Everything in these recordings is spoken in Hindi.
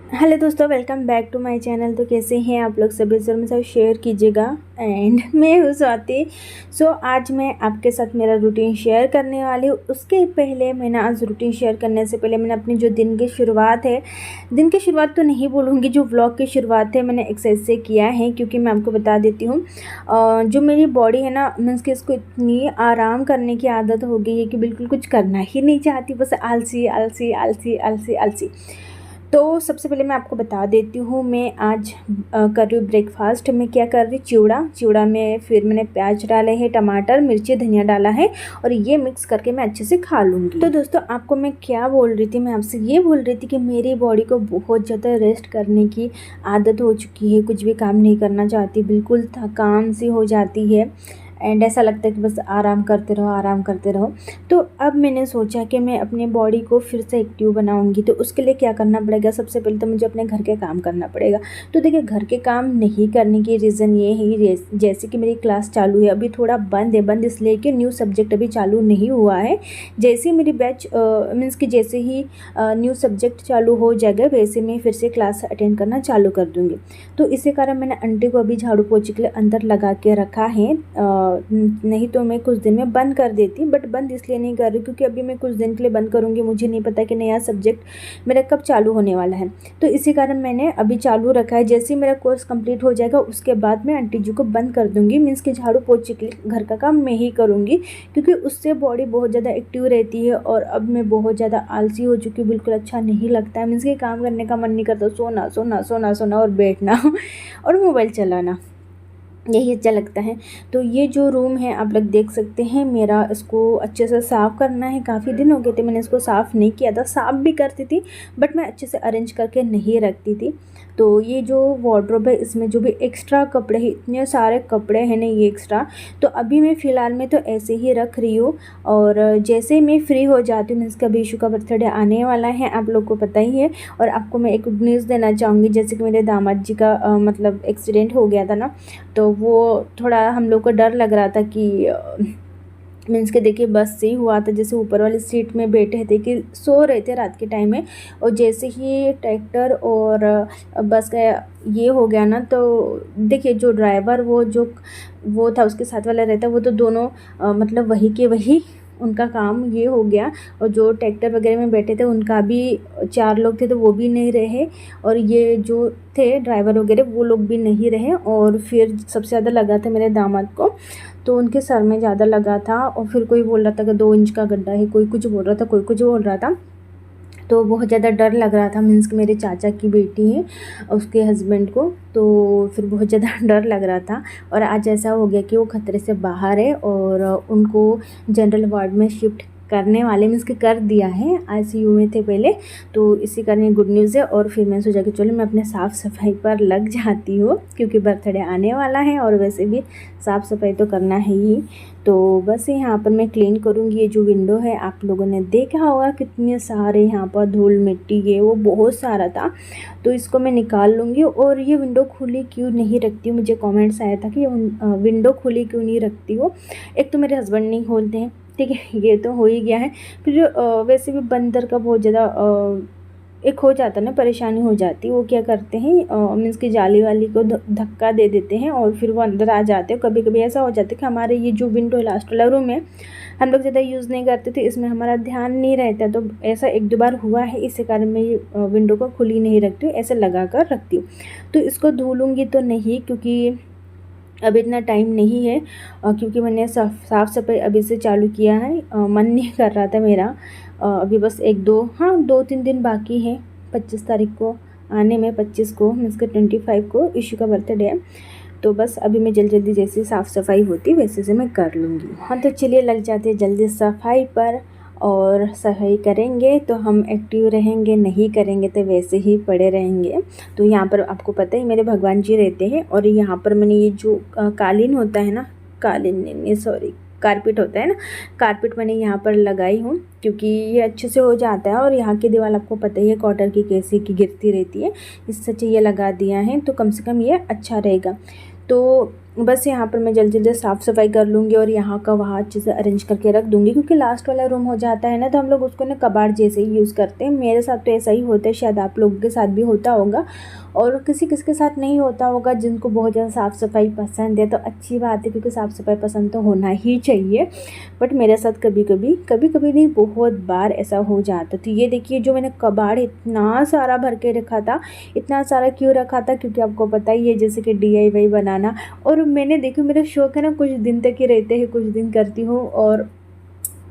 हेलो दोस्तों, welcome back to my channel. तो कैसे हैं आप लोग सभी? ज़रूर मेरे साथ शेयर कीजिएगा। एंड मैं हूँ स्वाति। आज मैं आपके साथ मेरा रूटीन शेयर करने वाली हूँ। उसके पहले मैंने आज रूटीन शेयर करने से पहले मैंने अपनी जो दिन की शुरुआत है, दिन की शुरुआत तो नहीं बोलूँगी, जो व्लॉग की शुरुआत है मैंने एक्सरसाइज से किया है। क्योंकि मैं आपको बता देती हूँ, जो मेरी बॉडी है ना, मीन्स कि इसको इतनी आराम करने की आदत हो गई है कि बिल्कुल कुछ करना ही नहीं चाहती, बस आलसी आलसी आलसी आलसी आलसी। तो सबसे पहले मैं आपको बता देती हूँ, मैं आज कर रही हूँ ब्रेकफास्ट में। क्या कर रही? चिवड़ा में फिर मैंने प्याज डाले हैं, टमाटर, मिर्ची, धनिया डाला है और ये मिक्स करके मैं अच्छे से खा लूँगी। तो दोस्तों, आपको मैं क्या बोल रही थी, मैं आपसे ये बोल रही थी कि मेरी बॉडी को बहुत ज़्यादा रेस्ट करने की आदत हो चुकी है। कुछ भी काम नहीं करना चाहती, बिल्कुल थकान सी हो जाती है एंड ऐसा लगता है कि बस आराम करते रहो, आराम करते रहो। तो अब मैंने सोचा कि मैं अपने बॉडी को फिर से एक्टिव बनाऊंगी। तो उसके लिए क्या करना पड़ेगा? सबसे पहले तो मुझे अपने घर के काम करना पड़ेगा। तो देखिए, घर के काम नहीं करने की रीज़न ये है, जैसे कि मेरी क्लास चालू है, अभी थोड़ा बंद इसलिए कि न्यू सब्जेक्ट अभी चालू नहीं हुआ है। जैसे ही मेरी बैच मीन्स कि जैसे ही न्यू सब्जेक्ट चालू हो जाएगा, वैसे मैं फिर से क्लास अटेंड करना चालू कर दूँगी। तो इसी कारण मैंने आंटी को अभी झाड़ू पोछे के लिए अंदर लगा के रखा है। नहीं तो मैं कुछ दिन में बंद कर देती, बट बंद इसलिए नहीं कर रही क्योंकि अभी मैं कुछ दिन के लिए बंद करूँगी, मुझे नहीं पता कि नया सब्जेक्ट मेरा कब चालू होने वाला है। तो इसी कारण मैंने अभी चालू रखा है। जैसे ही मेरा कोर्स कंप्लीट हो जाएगा, उसके बाद मैं आंटी जी को बंद कर दूँगी। मीन्स कि झाड़ू पोछे के लिए घर का काम मैं ही करूँगी, क्योंकि उससे बॉडी बहुत ज़्यादा एक्टिव रहती है। और अब मैं बहुत ज़्यादा आलसी हो चुकी हूँ, बिल्कुल अच्छा नहीं लगता है। मीन्स कि काम करने का मन नहीं करता, सोना सोना सोना सोना और बैठना और मोबाइल चलाना, यही अच्छा लगता है। तो ये जो रूम है आप लोग देख सकते हैं मेरा, इसको अच्छे से साफ़ करना है। काफ़ी दिन हो गए थे मैंने इसको साफ़ नहीं किया था। साफ़ भी करती थी बट मैं अच्छे से अरेंज करके नहीं रखती थी। तो ये जो वार्डरोब है, इसमें जो भी एक्स्ट्रा कपड़े हैं, इतने सारे कपड़े हैं ना ये एक्स्ट्रा, तो अभी मैं फ़िलहाल में तो ऐसे ही रख रही हूँ। और जैसे ही मैं फ्री हो जाती हूँ, मीन्स का बीशु का बर्थडे आने वाला है, आप लोग को पता ही है। और आपको मैं एक गुड न्यूज़ देना चाहूँगी, जैसे कि मेरे दामाद जी का मतलब एक्सीडेंट हो गया था ना, तो वो थोड़ा हम लोग को डर लग रहा था कि मीन्स के देखिए, बस से ही हुआ था। जैसे ऊपर वाली सीट में बैठे थे कि सो रहे थे रात के टाइम में, और जैसे ही ट्रैक्टर और बस का ये हो गया ना, तो देखिए जो ड्राइवर वो था, उसके साथ वाला रहता, वो तो दोनों मतलब वही के वही उनका काम ये हो गया। और जो ट्रैक्टर वगैरह में बैठे थे उनका भी 4 लोग थे, तो वो भी नहीं रहे। और ये जो थे ड्राइवर वगैरह, वो लोग भी नहीं रहे। और फिर सबसे ज़्यादा लगा था मेरे दामाद को, तो उनके सर में ज़्यादा लगा था। और फिर कोई बोल रहा था कि 2 इंच का गड्ढा है, कोई कुछ बोल रहा था, कोई कुछ बोल रहा था। तो बहुत ज़्यादा डर लग रहा था। मीन्स कि मेरे चाचा की बेटी है, उसके हस्बैंड को, तो फिर बहुत ज़्यादा डर लग रहा था। और आज ऐसा हो गया कि वो खतरे से बाहर है और उनको जनरल वार्ड में शिफ्ट करने वाले, मीन्स कि कर दिया है। आईसीयू में थे पहले, तो इसी कारण ये गुड न्यूज़ है। और फिर मैंने सोचा कि चलो मैं अपने साफ़ सफाई पर लग जाती हूँ, क्योंकि बर्थडे आने वाला है और वैसे भी साफ़ सफाई तो करना है ही। तो बस यहाँ पर मैं क्लीन करूँगी। ये जो विंडो है, आप लोगों ने देखा होगा कितने सारे यहाँ पर धूल मिट्टी है, वो बहुत सारा था, तो इसको मैं निकाल लूँगी। और ये विंडो खुली क्यों नहीं रखती हूँ, मुझे कमेंट्स आया था कि विंडो खुली क्यों नहीं रखती हो। एक तो मेरे हस्बैंड नहीं खोलते हैं, ठीक है, ये तो हो ही गया है। फिर वैसे भी बंदर का बहुत ज़्यादा एक हो जाता ना, परेशानी हो जाती। वो क्या करते हैं, मीन्स कि जाली वाली को धक्का दे देते हैं और फिर वो अंदर आ जाते हैं। कभी कभी ऐसा हो जाता है कि हमारे ये जो विंडो लास्ट वाला रूम है, हम लोग ज़्यादा यूज़ नहीं करते थे, इसमें हमारा ध्यान नहीं रहता, तो ऐसा 1-2 बार हुआ है। इसी कारण मैं ये विंडो को खुली नहीं रखती हूँ, ऐसे लगा कर रखती हूँ। तो इसको धुलूँगी तो नहीं, क्योंकि अभी इतना टाइम नहीं है, क्योंकि मैंने साफ़ सफाई अभी से चालू किया है। मन नहीं कर रहा था मेरा। अभी बस 2-3 दिन बाकी है। 25 तारीख को आने में, 25 को मीन्स के 25 को इशू का बर्थडे है। तो बस अभी मैं जल्दी जैसे साफ़ सफाई होती वैसे से मैं कर लूँगी। हाँ, तो चलिए लग जाते हैं जल्दी सफाई पर। और सफाई करेंगे तो हम एक्टिव रहेंगे, नहीं करेंगे तो वैसे ही पड़े रहेंगे। तो यहाँ पर आपको पता है मेरे भगवान जी रहते हैं। और यहाँ पर मैंने ये जो कालीन होता है ना, कालीन नहीं सॉरी, कारपेट होता है ना, कारपेट मैंने यहाँ पर लगाई हूँ, क्योंकि ये अच्छे से हो जाता है। और यहाँ की दीवार आपको पता ही है कॉटन की कैसी की गिरती रहती है, इससे अच्छा ये लगा दिया है तो कम से कम ये अच्छा रहेगा। तो बस यहाँ पर मैं जल्दी जल्दी साफ़ सफाई कर लूँगी और यहाँ का वहाँ अच्छे से अरेंज करके रख दूँगी, क्योंकि लास्ट वाला रूम हो जाता है ना तो हम लोग उसको ना कबाड़ जैसे ही यूज़ करते हैं। मेरे साथ तो ऐसा ही होता है, शायद आप लोगों के साथ भी होता होगा और किसी किसी के साथ नहीं होता होगा। जिनको बहुत ज़्यादा साफ़ सफाई पसंद है तो अच्छी बात है, क्योंकि साफ़ सफाई पसंद तो होना ही चाहिए। बट मेरे साथ कभी कभी नहीं, बहुत बार ऐसा हो जाता। तो ये देखिए जो मैंने कबाड़ इतना सारा भर के रखा था, इतना सारा क्यों रखा था, क्योंकि आपको पता ही है जैसे कि DIY बनाना। और मैंने देखो मेरा शौक़ है ना कुछ दिन तक ही रहते हैं, कुछ दिन करती हूँ और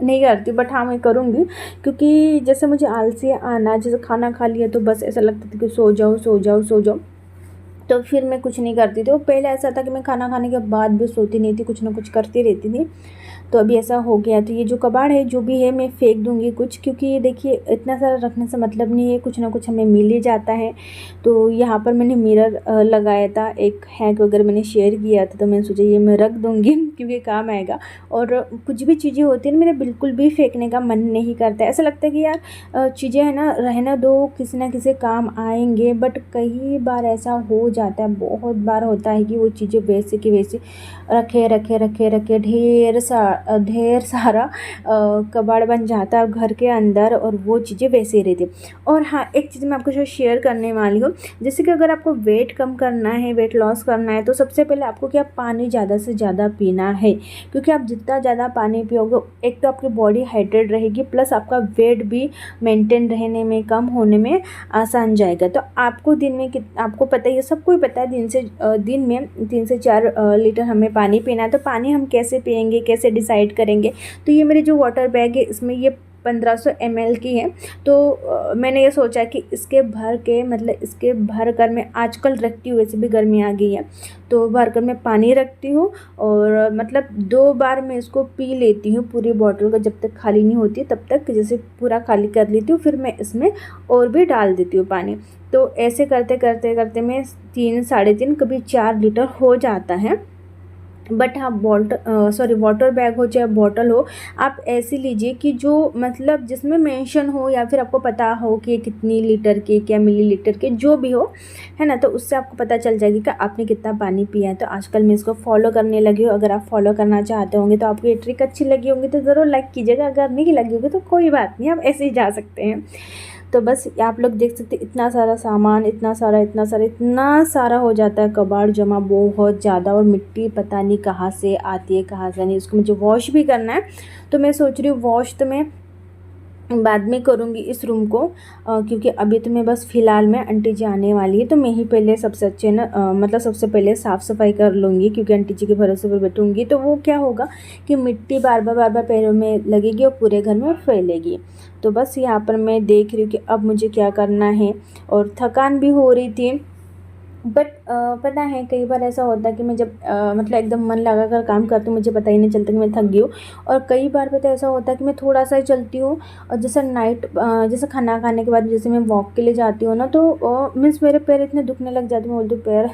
नहीं करती, बट हाँ मैं करूँगी, क्योंकि जैसे मुझे आलसी आना, जैसे खाना खा लिया तो बस ऐसा लगता था कि सो जाओ सो जाओ सो जाओ, तो फिर मैं कुछ नहीं करती थी। तो पहले ऐसा था कि मैं खाना खाने के बाद भी सोती नहीं थी, कुछ ना कुछ करती रहती थी। तो अभी ऐसा हो गया। तो ये जो कबाड़ है जो भी है मैं फेंक दूँगी कुछ, क्योंकि ये देखिए इतना सारा रखने से मतलब नहीं है, कुछ ना कुछ हमें मिल ही जाता है। तो यहाँ पर मैंने मिरर लगाया था, एक हैक वगैरह मैंने शेयर किया था, तो मैंने सोचा ये मैं रख दूँगी क्योंकि काम आएगा। और कुछ भी चीज़ें होती हैं मेरा बिल्कुल भी फेंकने का मन नहीं करता है। ऐसा लगता है कि यार चीज़ें है ना रहना दो, किसी ना किसी काम आएंगे। बट कई बार ऐसा हो जाता है, बहुत बार होता है कि वो चीज़ें वैसे की वैसे रखे रखे रखे रखे ढेर सारा कबाड़ बन जाता है घर के अंदर, और वो चीज़ें वैसे ही रहती। और हाँ, एक चीज़ मैं आपके साथ शेयर करने वाली हूँ, जैसे कि अगर आपको वेट कम करना है, वेट लॉस करना है, तो सबसे पहले आपको क्या पानी ज़्यादा से ज़्यादा पीना है। क्योंकि आप जितना ज़्यादा पानी पियोगे, एक तो आपकी बॉडी हाइड्रेट रहेगी, प्लस आपका वेट भी मेंटेन रहने में, कम होने में आसान जाएगा। तो आपको दिन में आपको पता ही है, सबको ही पता है, दिन में 3 से 4 लीटर हमें पानी पीना है। तो पानी हम कैसे पिएंगे, कैसे डिसाइड करेंगे। तो ये मेरी जो वाटर बैग है इसमें ये 1500 ml की है। तो मैंने ये सोचा कि इसके भर कर मैं आजकल रखती हूँ, वैसे भी गर्मी आ गई है तो भर कर मैं पानी रखती हूँ, और मतलब 2 बार मैं इसको पी लेती हूँ पूरी बॉटल का। जब तक खाली नहीं होती तब तक जैसे पूरा खाली कर लेती हूँ, फिर मैं इसमें और भी डाल देती हूँ पानी। तो ऐसे करते करते करते मैं 3 साढ़े 3 कभी 4 लीटर हो जाता है। बट हाँ, वाटर बैग हो चाहे बॉटल हो, आप ऐसे लीजिए कि जो मतलब जिसमें मेंशन हो, या फिर आपको पता हो कि कितनी लीटर के, क्या मिलीलीटर के, जो भी हो, है ना। तो उससे आपको पता चल जाएगी कि आपने कितना पानी पिया है। तो आजकल मैं इसको फॉलो करने लगी हूँ। अगर आप फॉलो करना चाहते होंगे तो आपको ये ट्रिक अच्छी लगी होंगी तो ज़रूर लाइक कीजिएगा। अगर नहीं लगी होगी तो कोई बात नहीं, आप ऐसे ही जा सकते हैं। तो बस आप लोग देख सकते हैं इतना सारा सामान, इतना सारा हो जाता है कबाड़ जमा, बहुत ज़्यादा। और मिट्टी पता नहीं कहाँ से आती है, कहाँ से नहीं। इसको मुझे वॉश भी करना है, तो मैं सोच रही हूँ वॉश तो मैं बाद में करूँगी इस रूम को, क्योंकि अभी तो मैं बस फ़िलहाल में आंटी जी आने वाली है तो मैं ही पहले सबसे सबसे पहले साफ़ सफाई कर लूँगी। क्योंकि आंटी जी के भरोसे पर बैठूँगी तो वो क्या होगा कि मिट्टी बार बार पैरों में लगेगी और पूरे घर में फैलेगी। तो बस यहाँ पर मैं देख रही हूँ कि अब मुझे क्या करना है, और थकान भी हो रही थी। बट पता है कई बार ऐसा होता है कि मैं जब एकदम मन लगा कर काम करती हूँ, मुझे पता ही नहीं चलता कि मैं थक गई हूँ। और कई बार पता ऐसा होता है कि मैं थोड़ा सा ही चलती हूँ, और जैसे खाना खाने के बाद जैसे मैं वॉक के लिए जाती हूँ ना, तो मीन्स मेरे पैर इतने दुखने लग जाते हैं, मैं बोलती हूँ पैर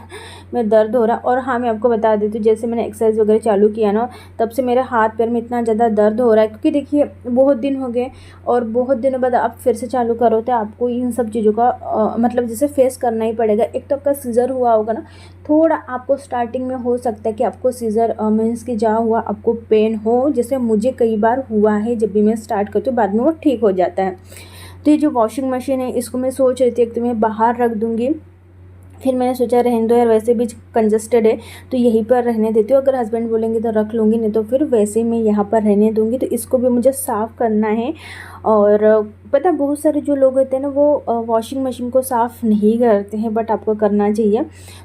में दर्द हो रहा। और हाँ, मैं आपको बता देती हूँ, जैसे मैंने एक्सरसाइज वगैरह चालू किया ना, तब से मेरे हाथ पैर में इतना ज़्यादा दर्द हो रहा है। क्योंकि देखिए बहुत दिन हो गए, और बहुत दिनों बाद आप फिर से चालू करो तो आपको इन सब चीज़ों का जैसे फेस करना ही पड़ेगा। एक तो आपका सीज़र हुआ होगा ना, थोड़ा आपको स्टार्टिंग में हो सकता है कि आपको सीज़र मीन्स कि जहाँ हुआ आपको पेन हो, जैसे मुझे कई बार हुआ है। जब भी मैं स्टार्ट करती हूँ बाद में वो ठीक हो जाता है। तो ये जो वॉशिंग मशीन है इसको मैं सोच रही थी एक तो मैं बाहर रख दूँगी, फिर मैंने सोचा रहने दो यार, वैसे भी कंजस्टेड है तो यहीं पर रहने देती हूँ। अगर हस्बैंड बोलेंगे तो रख लूँगी, नहीं तो फिर वैसे ही मैं यहाँ पर रहने दूँगी। तो इसको भी मुझे साफ़ करना है। और पता बहुत सारे जो लोग होते हैं ना वो वॉशिंग मशीन को साफ़ नहीं करते हैं, बट आपको करना चाहिए।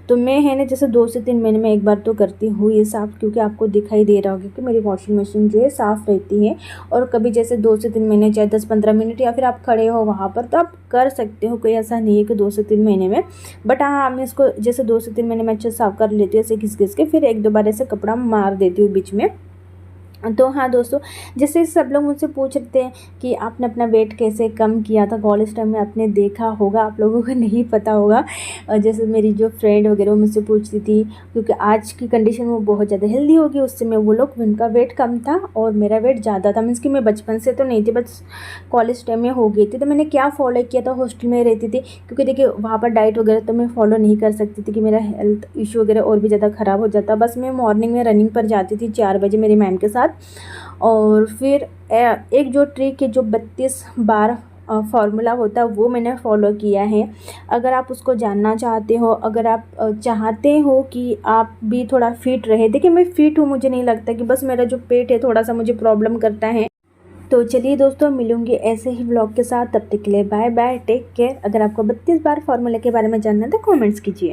तो मैं है ना जैसे 2 से 3 महीने में एक बार तो करती हूँ ये साफ़, क्योंकि आपको दिखाई दे रहा होगा कि मेरी वॉशिंग मशीन जो है साफ़ रहती है। और कभी जैसे 2 से 3 महीने, चाहे 10-15 मिनट, या फिर आप खड़े हो वहाँ पर तो आप कर सकते हो, कोई ऐसा नहीं है कि 2 से 3 महीने में। बट हाँ, मैं इसको जैसे 2 से 3 महीने में अच्छे साफ़ कर लेती हूँ, ऐसे घिस घिस के, फिर 1-2 बार ऐसे कपड़ा मार देती हूँ बीच में। तो हाँ दोस्तों, जैसे सब लोग मुझसे पूछ रहे थे कि आपने अपना वेट कैसे कम किया था कॉलेज टाइम में, आपने देखा होगा, आप लोगों को नहीं पता होगा। जैसे मेरी जो फ्रेंड वगैरह वो मुझसे पूछती थी, क्योंकि आज की कंडीशन में वो बहुत ज़्यादा हेल्दी होगी, उस समय वो लोग, उनका वेट कम था और मेरा वेट ज़्यादा था। मीन्स कि मैं बचपन से तो नहीं थी, बस कॉलेज टाइम में हो गई थी। तो मैंने क्या फॉलो किया था, हॉस्टल में रहती थी, क्योंकि देखिए वहाँ पर डाइट वगैरह तो मैं फॉलो नहीं कर सकती थी कि मेरा हेल्थ इशू वगैरह और भी ज़्यादा ख़राब हो जाता। बस मैं मॉर्निंग में रनिंग पर जाती थी 4 बजे मेरी मैम के साथ। और फिर एक जो ट्रिक है, जो 32 बार फार्मूला होता है, वो मैंने फॉलो किया है। अगर आप उसको जानना चाहते हो, अगर आप चाहते हो कि आप भी थोड़ा फिट रहे, देखिए मैं फिट हूँ, मुझे नहीं लगता कि, बस मेरा जो पेट है थोड़ा सा मुझे प्रॉब्लम करता है। तो चलिए दोस्तों, मिलूंगी ऐसे ही ब्लॉग के साथ, तब तक के लिए बाय बाय, टेक केयर। अगर आपको 32 बार फार्मूला के बारे में जानना है तो कमेंट्स कीजिए।